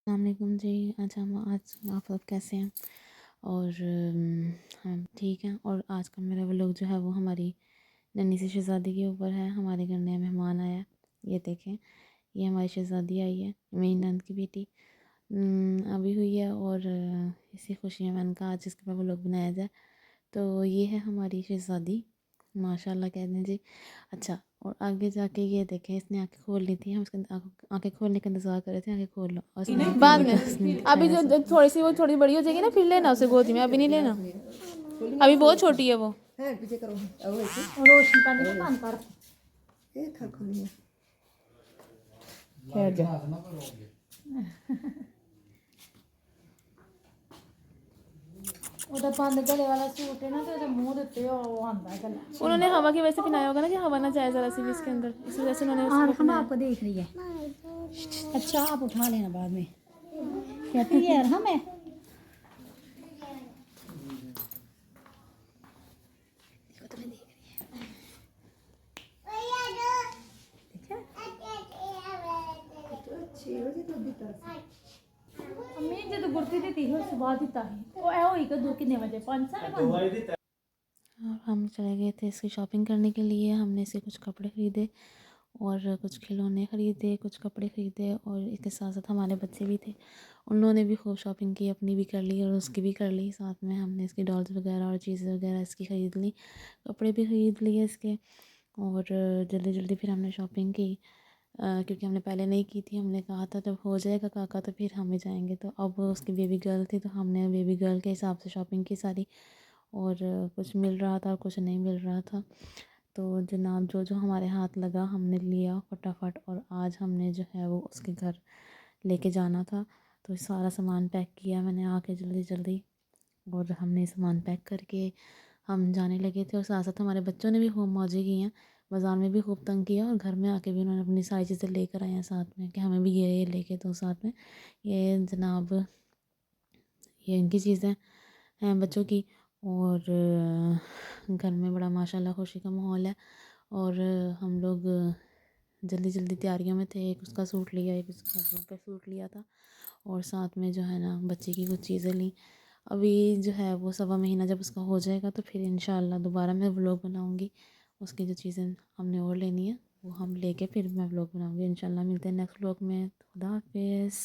अस्सलामुअलैकुम जी। आज आप सब कैसे हैं? और हम ठीक हैं। और आज का मेरा व्लॉग जो है वो हमारी नन्ही सी शहज़ादी के ऊपर है। हमारे घर नया मेहमान आया है। ये देखें, ये हमारी शहज़ादी आई है, मेरी नंद की बेटी अभी हुई है। और इसी खुशी में मैंने कहा आज इसके ऊपर व्लॉग बनाया जाए। तो ये है हमारी शहज़ादी, माशाल्लाह कह दें जी। अच्छा, और आगे जाके ये देखें, इसने आंखें खोल ली थी। हम उसके आंखें खोलने का इंतज़ार कर रहे थे, आंखें खोल लो। और उसने बाद में अभी खाया जो सब। थोड़ी सी वो थोड़ी बड़ी हो जाएगी ना, फिर लेना उसे गोदी में, अभी नहीं लेना, अभी बहुत छोटी है वो। रोशनी पानी का कान पर ठहर जा। ਉਹਦਾ ਬੰਦ ਗਲੇ वाला सूट है ना, तो मुंह देते हो वो आंदा है गला। उन्होंने हवा की वजह से पहनाया होगा ना कि हवा ना जाए जरा सी भी इसके अंदर, इस वजह से उन्होंने उसको हम पहनाया। आपको देख रही है। अच्छा, आप उठा लेना बाद में। कहती है यार हमें देखो तुम्हें देख रही है। अम्मी जो गुड़ती दी थी उसके बाद दिता है वो ऐ होई के दो कितने बजे 5 5:30। और हम चले गए थे इसकी शॉपिंग करने के लिए। हमने इसके कुछ कपड़े ख़रीदे और कुछ खिलौने ख़रीदे, कुछ कपड़े ख़रीदे। और इसके साथ साथ हमारे बच्चे भी थे, उन्होंने भी खूब शॉपिंग की, अपनी भी कर ली और उसकी भी कर ली। साथ में हमने इसकी डॉल्स वगैरह और चीज़ें वगैरह इसकी ख़रीद ली, कपड़े भी ख़रीद लिए इसके। और जल्दी जल्दी फिर हमने शॉपिंग की, क्योंकि हमने पहले नहीं की थी। हमने कहा था जब हो जाएगा काका तो फिर हम ही जाएंगे। तो अब उसकी बेबी गर्ल थी, तो हमने बेबी गर्ल के हिसाब से शॉपिंग की सारी। और कुछ मिल रहा था और कुछ नहीं मिल रहा था। तो जनाब जो जो हमारे हाथ लगा हमने लिया फटाफट। और आज हमने जो है वो उसके घर लेके जाना था, तो सारा सामान पैक किया मैंने आके जल्दी जल्दी। और हमने सामान पैक करके हम जाने लगे थे। और साथ साथ हमारे बच्चों ने भी खूब मौजें की हैं, बाज़ार में भी खूब तंग किया। और घर में आके भी उन्होंने अपनी सारी चीज़ें लेकर आए हैं साथ में कि हमें भी ये लेके दो साथ में। ये जनाब, ये इनकी चीज़ें हैं बच्चों की। और घर में बड़ा माशाल्लाह खुशी का माहौल है। और हम लोग जल्दी जल्दी तैयारियों में थे। एक उसका सूट लिया, एक उसका हस्बैंड का सूट लिया था। और साथ में जो है ना बच्चे की कुछ चीज़ें ली। अभी जो है वो 1.25 महीना जब उसका हो जाएगा तो फिर इंशाल्लाह दोबारा मैं व्लॉग बनाऊँगी। उसकी जो चीज़ें हमने और लेनी है वो हम लेके फिर मैं व्लॉग बनाऊँगी इंशाल्लाह। मिलते हैं नेक्स्ट व्लॉग में। खुदा हाफिज़।